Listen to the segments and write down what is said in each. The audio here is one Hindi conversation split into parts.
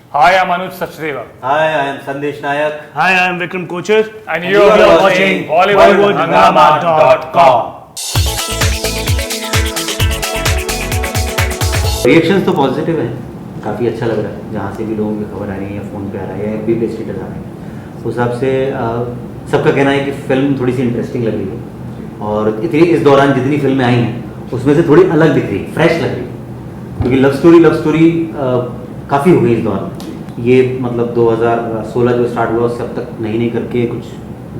Hi, I'm Anuj Sachdeva. Hi, I am Sandesh Nayak. Hi, I am Vikram Kochar. And you are watching BollywoodHangama.com. Reactions तो पॉजिटिव हैं, काफ़ी अच्छा लग रहा है। जहाँ से भी लोगों की खबर आ रही है या फ़ोन पे आ रहा है या एफबी पे स्टेटस आ रहा है, उस हिसाब से सबका कहना है कि फिल्म थोड़ी सी इंटरेस्टिंग लग रही है। और इस दौरान जितनी फिल्में आई हैं उसमें से थोड़ी अलग दिख रही है, फ्रेश लग रही है। क्योंकि लव स्टोरी काफ़ी हो गई इस दौरान। ये मतलब 2016 जो स्टार्ट हुआ उससे अब तक नहीं करके कुछ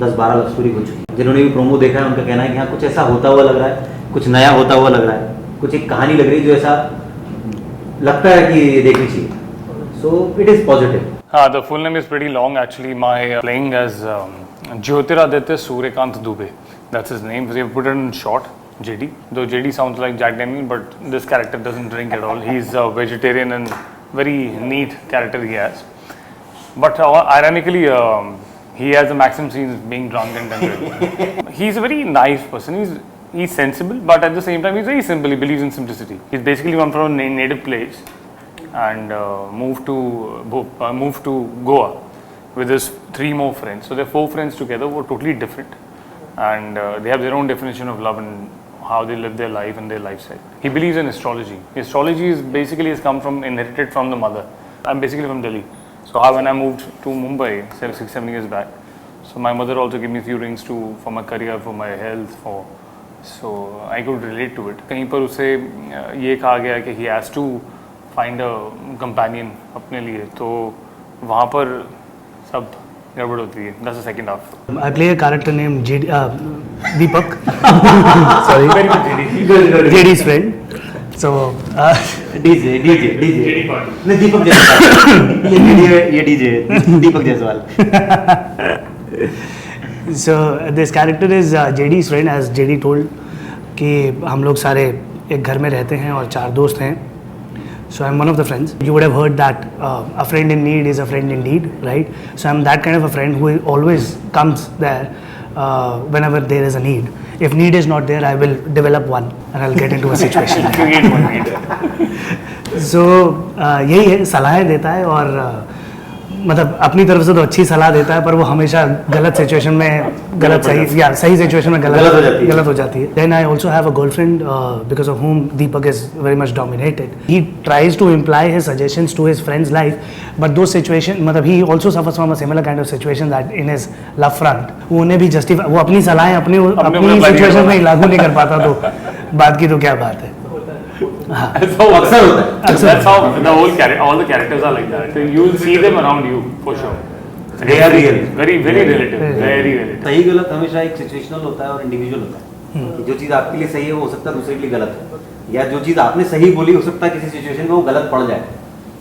10-12 लव स्टोरी हो चुकी है। जिन्होंने भी प्रोमो देखा है उनका कहना है कि हाँ कुछ ऐसा होता हुआ लग रहा है, कुछ नया होता हुआ लग रहा है, कुछ एक कहानी लग रही है जो ऐसा लगता है कि ये देखनी चाहिए। So it is positive. The full name is pretty long actually. My playing as Jyotiraditya Suryakant Dubey. That's his name. They put it in short, JD. Though JD sounds like Jack Daniel, but this character doesn't drink at all. He's a vegetarian and very neat character he has. But ironically, he has the maximum scenes being drunk and drunk. He's a very nice person. He's sensible, but at the same time, he's very simple. He believes in simplicity. He's basically come from a native place and moved to Goa with his 3 more friends. So they're 4 friends together who are totally different, and they have their own definition of love and how they live their life and their lifestyle. He believes in astrology. Astrology is basically inherited from the mother. I'm basically from Delhi. So when I moved to Mumbai 6-7 years back, so my mother also gave me a few rings for my career, for my health, so I could relate to it. कहीं पर उसे ये कहा गया कि he has to find a companion अपने लिए, तो वहाँ पर सब गड़बड़ होती है. That's the second half. I play a character named Deepak. Sorry. Very good, JD. JD's friend. So DJ नहीं दीपक जायसवाल ये DJ Deepak Jaiswal. So this character is JD's friend, as JD told कि हम लोग सारे एक घर में रहते हैं और 4 दोस्त हैं. So I'm one of the friends. You would have heard that a friend in need is a friend indeed, right? So I'm that kind of a friend who always comes there whenever there is a need. If need is not there, I will develop one and I'll get into a situation. Create one need. So यही है, सलाहें देता है और मतलब अपनी तरफ से तो अच्छी सलाह देता है, पर वो हमेशा गलत सिचुएशन में सही सिचुएशन में गलत हो जाती है. Then I also have a girlfriend because of whom Deepak is very much dominated. He tries to imply his suggestions to his friend's life, but those situations मतलब he also suffers from a similar kind of situation that in his love front वो उन्हें भी वो अपनी सलाहें अपनी सिचुएशन में लागू नहीं कर पाता, तो बात की तो क्या बात है. That's how all the characters are like that. So you will see them around you for sure. They are real. Very relative. Very relative. सही गलत हमेशा एक सिचुएशनल होता है और इंडिविजुअल होता है. कि जो चीज़ आपके लिए सही है वो हो सकता है दूसरे के लिए गलत है, या जो चीज़ आपने सही बोली हो सकता है किसी सिचुएशन में वो गलत पड़ जाए.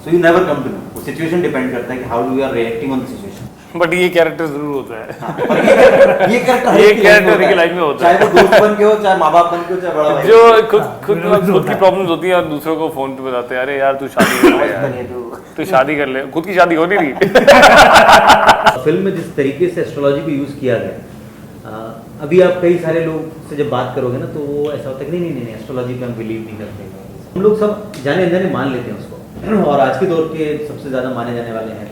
So you never come to know. वो सिचुएशन डिपेंड करता है कि how do you are reacting on the situation. But ये कैरेक्टर जरूर होता है. ये कैरेक्टर की लाइफ में होता है, चाहे वो दोस्त बन के हो, चाहे माँ बाप बन के हो, चाहे बड़ा भाई. जो खुद की प्रॉब्लम्स होती है और दूसरों को फोन पे बताते हैं, अरे यार तू शादी कर ले, तू शादी कर ले. खुद की शादी हो नहीं रही. फिल्म में जिस तरीके से एस्ट्रोलॉजी को यूज़ किया गया, अभी आप कई सारे लोग से जब बात करोगे ना तो वो ऐसा होता है कि नहीं एस्ट्रोलॉजी पे हम बिलीव नहीं करते. हम लोग सब जाने अनजाने मान लेते हैं उसको, और आज के दौर के सबसे ज़्यादा माने जाने वाले हैं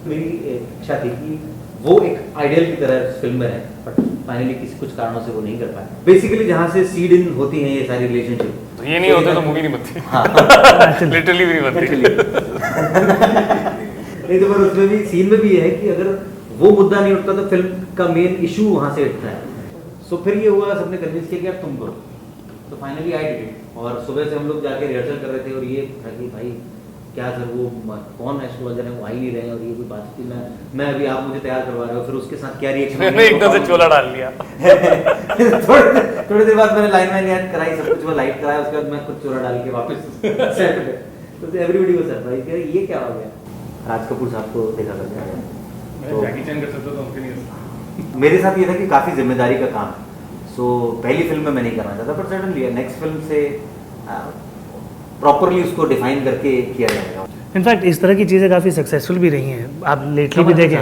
मेरी इच्छा थी कि वो एक आइडियल की तरह फिल्म में है, बट फाइनली कुछ कारणों से वो नहीं कर पाए. बेसिकली जहाँ से सीड इन होती हैं ये सारी रिलेशनशिप, तो ये नहीं होता तो मूवी नहीं बनती. लिटरली भी नहीं बनती. नहीं तो पर उसमें भी सीन में भी ये है कि अगर वो मुद्दा नहीं उठता तो फिल्म का मेन इशू वहाँ से उठता है. सो फिर ये हुआ, सबने कन्विंस किया कि यार तुम करो, तो फाइनली आई डिड इट. और सुबह से हम लोग जाके रिहर्सल कर रहे थे और ये था कि भाई क्या सर वो कौन एस्ट्रोलॉजर है, वो आ ही नहीं रहे, और ये कोई बात थी. मैं अभी आप मुझे तैयार करवा रहे हो, फिर उसके साथ क्या रिएक्शन. मैंने एकदम से चोला डाल लिया. थोड़ी देर बाद मैंने लाइन याद कराई, सब कुछ वो लाइट कराया, उसके बाद मैं खुद चोला डाल के वापस सेट पे. तो एवरीबॉडी वाज सरप्राइज कि ये क्या हो गया. राज कपूर साहब को देखा करते हैं, जैकी चैन कर सकता तो उनके नहीं. मेरे साथ ये था कि काफ़ी जिम्मेदारी का काम है. सो पहली फिल्म में मैं नहीं करना चाहता, बट सडनली नेक्स्ट फिल्म से प्रॉपरली उसको डिफाइन करके किया जाएगा. इनफैक्ट इस तरह की चीज़ें काफ़ी सक्सेसफुल भी रही हैं. आप लेटली भी देखें,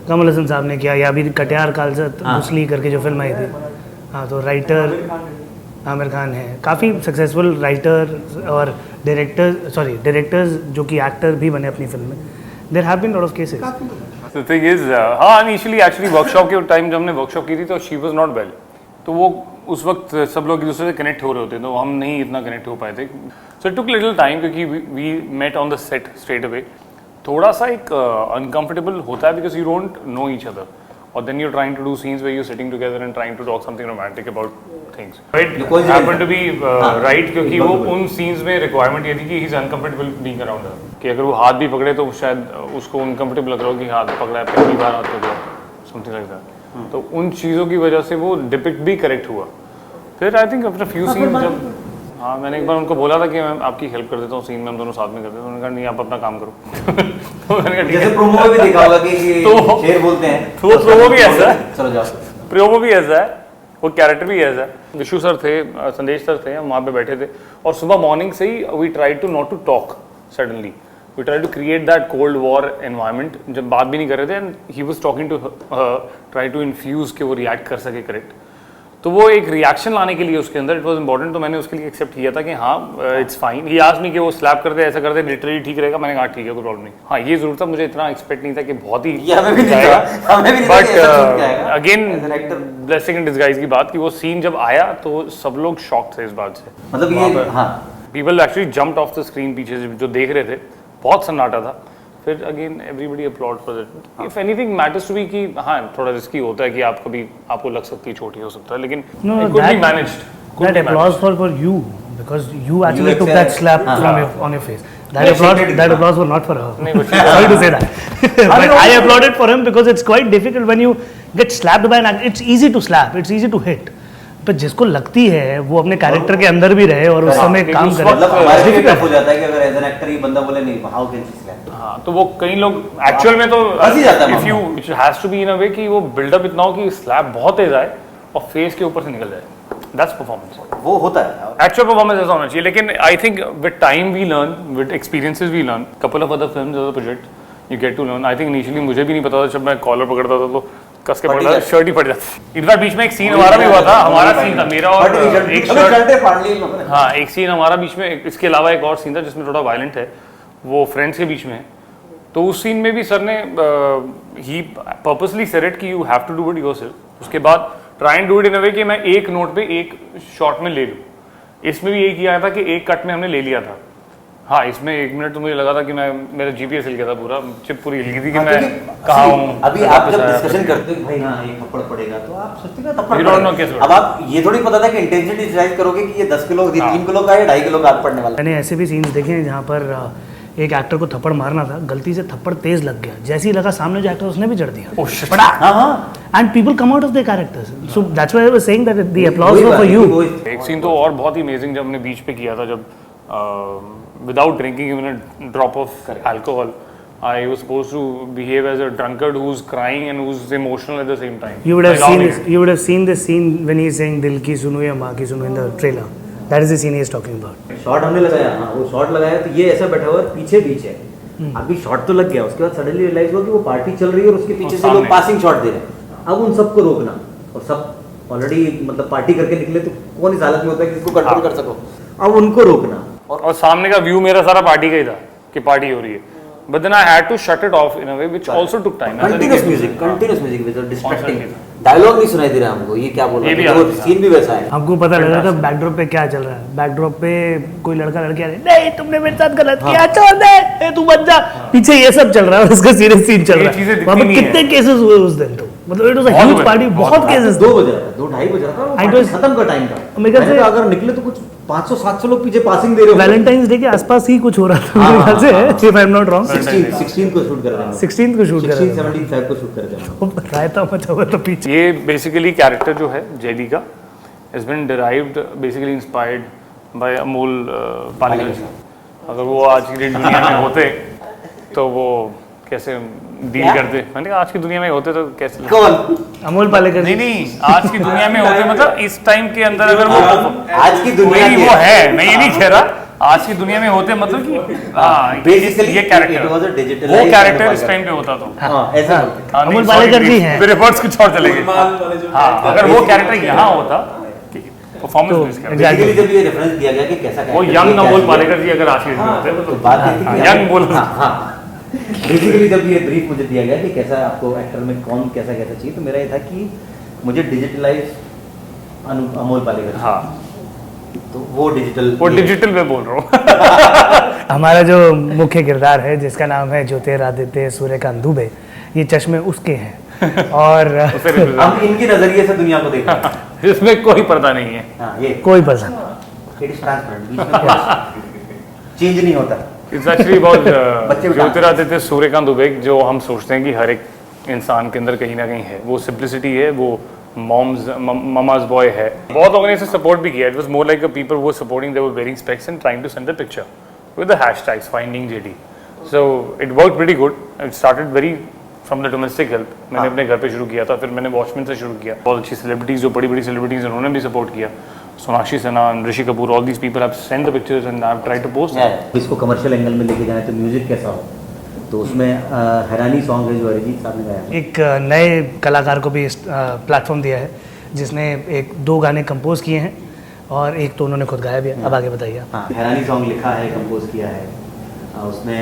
कमल हसन साहब ने किया, या अभी कटियार कालजत मुसली करके जो फिल्म आई थी. हाँ, तो राइटर आमिर खान है, काफ़ी सक्सेसफुल राइटर और डायरेक्टर्स जो कि एक्टर भी बने अपनी फिल्म में. There have been lot of cases. The thing is, हाँ इनिशियली एक्चुअली वर्कशॉप के टाइम जब हमने वर्कशॉप की थी तो शी वॉज नॉट वेल, तो वो उस वक्त सब लोग एक दूसरे से कनेक्ट हो रहे होते तो हम नहीं इतना कनेक्ट हो पाए थे. So it took little time क्योंकि we met on the set straight away. थोड़ा सा एक अनकंफर्टेबल होता है because you don't know each other और then you trying to do scenes where you sitting together and trying to talk something romantic about things. It happened to be right क्योंकि वो उन सीन्स में रिक्वायरमेंट ये थी कि he is uncomfortable being around her, कि अगर वो हाथ भी पकड़े तो शायद उसको अनकंफर्टेबल लग रहा हो कि हाथ पकड़ा है, पहली बार हाथ पकड़ा, समथिंग लाइक दैट. तो उन चीज़ों की वजह से वो डिपिक्ट भी करेक्ट हुआ. फिर I think after few scene जब हाँ मैंने एक बार उनको बोला था कि मैं आपकी हेल्प कर देता हूँ सीन में, हम दोनों साथ में करते हैं. उन्होंने कहा नहीं आप अपना काम करो. तो मैंने कहा ठीक है. जैसे प्रोमो में भी देखा होगा कि शेर बोलते हैं, तो वो प्रोमो भी ऐसा है, चलो जाओ. प्रोमो भी ऐसा है, वो कैरेक्टर भी ऐसा है. विशु सर थे, संदेश सर थे, हम वहाँ पे बैठे थे और सुबह मॉर्निंग से ही we try to not to talk suddenly. We try to create that cold war environment. जब बात भी नहीं कर रहे थे and he was talking to try to infuse कि वो रिएक्ट कर सके करेक्ट. तो वो एक रिएक्शन लाने के लिए उसके अंदर इट वाज इंपॉर्टेंट. तो मैंने उसके लिए एक्सेप्ट किया था कि हाँ it's fine. He asked me कि वो स्लैप करते ऐसा करते लिटरली ठीक रहेगा. मैंने कहा ठीक है कोई प्रॉब्लम नहीं. हाँ ये जरूर था, मुझे इतना एक्सपेक्ट नहीं था कि बहुत ही but again blessing in disguise की बात कि वो सीन जब आया तो सब लोग शॉक थे इस बात से. मतलब ये हाँ people actually jumped off the screen पीछे जो देख रहे थे. बहुत सन्नाटा था. फिर again everybody upload for that. If anything matters to be कि हाँ थोड़ा रिस्की होता है कि आप कभी आपको लग सकती है छोटी हो सकता है लेकिन it could be managed. That applause for you because you actually took that slap from on your face. That applause was not for her. Sorry to say that. But I applauded for him because it's quite difficult when you get slapped by an actor. It's easy to slap. It's easy to hit. पर जिसको लगती है वो अपने कैरेक्टर के अंदर भी रहे और उस समय काम करे. मतलब हमारे लिए टफ हो जाता है कि अगर एज एन एक्टर ये बंदा बोले नहीं हाउ कैन शी स्लैप. हाँ तो वो कई लोग एक्चुअल में तो हंसी जाता है. If you it has to be in a way कि वो बिल्डअप इतना हो कि स्लैप बहुत तेज आए और फेस के ऊपर से निकल जाए. That's performance. वो होता है एक्चुअल परफॉर्मेंस ऐसा होना चाहिए. लेकिन I think with time we learn, with experiences we learn. Couple of other films as a project you get to learn. I think initially मुझे भी नहीं पता था, जब मैं कॉलर पकड़ता था तो कस के पड़ता था, शर्ट ही फट जाती. इस बार बीच में एक सीन हमारा भी हुआ था. हमारा सीन था मेरा और एक शर्ट. हाँ एक सीन हमारा बीच में, इसके अलावा एक और सीन था जिसमें थोड़ा वायलेंट है, वो फ्रेंड्स के बीच में है. तो उस सीन में भी सर ने ही पर्पसली सेड इट कि you have to do it yourself. उसके बाद try and do it in a way कि मैं एक नोट पे एक शॉट में ले लूँ. इसमें भी यही किया था कि एक कट में हमने ले लिया था. हाँ इसमें 1 मिनट तो मुझे लगा था कि मैं मेरा जीपीएस हिल गया था, पूरा चिप पूरी हिल गई थी कि मैं कहाँ हूँ. अभी आप जब डिस्कशन करते हो भाई हाँ ये थप्पड़ पड़ेगा तो आप सोचते हो थप्पड़ पड़ेगा. अब आप ये थोड़ी पता था कि इंटेंसिटी डिसाइड करोगे कि ये 10 किलो 3 किलो का है 2.5 किलो का हाथ पड़ने वाला. मैंने ऐसे भी सीन्स देखे हैं जहाँ पर एक एक्टर को थप्पड़ मारना था, गलती से थप्पड़ तेज लग गया, जैसे ही लगा सामने जो एक्टर उसने भी जड़ दिया. बड़ा हाँ and people come out of their characters. So that's why I was saying that the applause for you. एक सीन तो और बहुत ही अमेजिंग जब हमने बीच पे किया था, जब without drinking even a drop of alcohol I was supposed to behave as a drunkard who's crying and who's emotional at the same time. You would have seen this scene when he is saying दिल की सुनो या माँ की सुनो in the trailer. That is the scene he is talking about. Shot हमने लगाया, हाँ वो शॉट लगाया तो ये ऐसा बैठा हुआ पीछे बीच है. अभी शॉट तो लग गया, उसके बाद सडनली रियलाइज हुआ कि वो पार्टी चल रही है और उसके पीछे से लोग पासिंग शॉट दे रहे हैं. अब उन सबको रोकना, और सब ऑलरेडी मतलब पार्टी करके निकले तो कौन इस हालत में होता है कि इसको कंट्रोल कर सको. अब उनको रोकना और सामने का व्यू मेरा सारा पार्टी का ही था कि पार्टी हो रही है. But then I had to shut it off in a way which also took time. Continuous music with distracting. Dialogue नहीं सुनाई दे रहा हमको, ये क्या बोल रहा है, वो सीन भी वैसा है. हमको पता लगा था बैकड्रॉप पे क्या चल रहा है. बैकड्रॉप पे कोई लड़का लड़की आ रही, नहीं तुमने मेरे साथ गलत किया, छोड़ दे, तू बच जा. पीछे ये सब चल रहा है, उसका सीरियस सीन चल रहा है. वहाँ पे कितने केसेस हुए उस दिन तो, मतलब it was a huge party. बहुत केसेस. 2 बज रहा था, 2-2:30 बज रहा था, खत्म का टाइम था. मेरे ख्याल से अगर निकले तो कुछ 500-700 लोग पीछे पासिंग दे रहे हो. वैलेंटाइंस डे के आसपास ही कुछ हो रहा था मेरे ख्याल से, if I am not wrong. 16 को शूट कर रहे हैं. 16 को शूट कर रहे हैं. 17 को शूट कर रहे हैं. रायता मचा हुआ तो पीछे. ये बेसिकली कैरेक्टर जो है जेडी का has been derived basically inspired by Amol Palekar जी. अगर वो आज की दुनिया में होते तो वो कैसे डील करते. मैंने कहा आज की दुनिया में होते तो कैसे. कौन? अमोल पालेकर. नहीं आज की दुनिया में होते मतलब इस टाइम के अंदर अगर वो आज की दुनिया में वो है, मैं ये नहीं कह रहा आज की दुनिया में होते मतलब कि हाँ बेसिकली ये कैरेक्टर वो कैरेक्टर इस टाइम पे होता तो हाँ ऐसा. अमोल पालेकर जी हैं. रिवर्स कुछ और चलेंगे. हाँ अगर वो कैरेक्टर यहाँ होता परफॉर्मेंस तो मिस कर exactly. बेसिकली जब ये रेफरेंस दिया गया कि कैसा वो character यंग क्या अमोल चीज़ है। पालेकर जी अगर आशीष में हाँ, होते तो तो बात ये थी कि यंग बोल हाँ बेसिकली जब ये ब्रीफ मुझे दिया गया कि कैसा आपको एक्टर में कौन कैसा कैसा चाहिए, तो मेरा ये था कि मुझे डिजिटलाइज अमोल पालेकर चाहिए। हाँ तो वो वो डिजिटल में बोल रहा हूँ हमारा जो मुख्य किरदार है जिसका नाम है ज्योतिरादित्य सूर्यकांत दुबे, ये चश्मे उसके हैं और उसे represent- हम इनके नजरिए से दुनिया को देख रहे हैं। इसमें कोई पर्दा नहीं है हाँ ये कोई पसंद इट इज ट्रांसपेरेंट, चेंज नहीं होता। इट्स एक्चुअली बहुत बच्चे भी ज्योतिरादित्य सूर्यकांत दुबे जो हम सोचते हैं कि हर एक इंसान के अंदर कहीं ना कहीं है, वो सिंप्लिसिटी है, वो ममाज बॉय है। बहुत लोगों ने इसे सपोर्ट भी किया। It was more like a people वो supporting, they were wearing specs and trying to send the picture with the hashtags finding JD. So it worked pretty good. It started very from the domestic help. मैंने अपने घर पे शुरू किया था, फिर मैंने वॉचमैन से शुरू किया। बहुत अच्छी सेलिब्रिटीज, जो बड़ी बड़ी सेलिब्रिटीज उन्होंने भी सपोर्ट किया। Sonakshi Sinha, Rishi Kapoor, all these people have send the pictures and I have tried to post. इसको कमर्शियल एंगल में लेके जाए तो म्यूजिक कैसा हो, तो उसमें हैरानी सॉन्ग है जो अरिजीत साहब ने गाया। एक नए कलाकार को भी प्लेटफॉर्म दिया है जिसने एक 2 गाने कंपोज किए हैं और एक तो उन्होंने खुद गाया भी है। अब आगे बताइए। हाँ, हैरानी सॉन्ग लिखा है, कंपोज किया है। उसने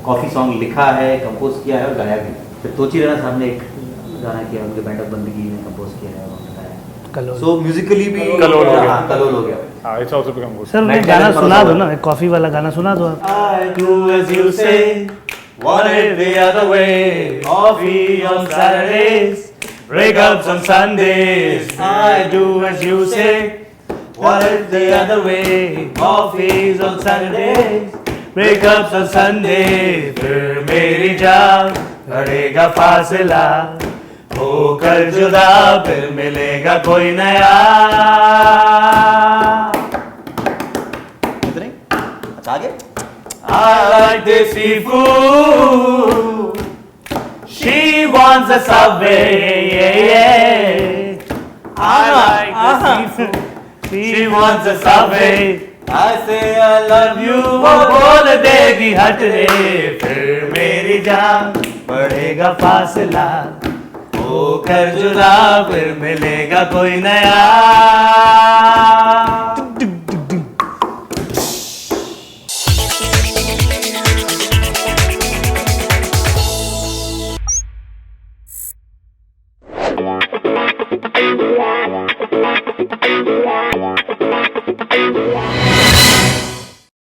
कॉफ़ी सॉन्ग लिखा है, कंपोज किया है और गाया भी। फिर तोची राणा साहब ने एक गाना किया, उनके बैंड ऑफ बंदगी ने कंपोज किया है और उन्होंने गाया। कलोल। सो म्यूजिकली भी कलोल हो गया। हाँ, कलोल हो गया। हाँ, it's also become good. Sir उन्हें मैं गाना कहना सुना दो चाहूँगा। ना, कॉफी वाला गाना सुना दो आप। I do as you say, want it the other way. Coffee on Saturdays, breakups on Sundays. I do as you say, want it the other way. Coffees on Saturdays, breakups on Sundays. फिर मेरी जान बढ़ेगा फासला, होकर जुदा फिर मिलेगा कोई नया। इतने अच्छा आगे। I like this seafood. She wants a Subway. I like the seafood. She wants a Subway. I say I love you. वो बोल देगी हट रे, फिर मेरी जान बढ़ेगा फासला, होकर जुदा फिर मिलेगा कोई नया।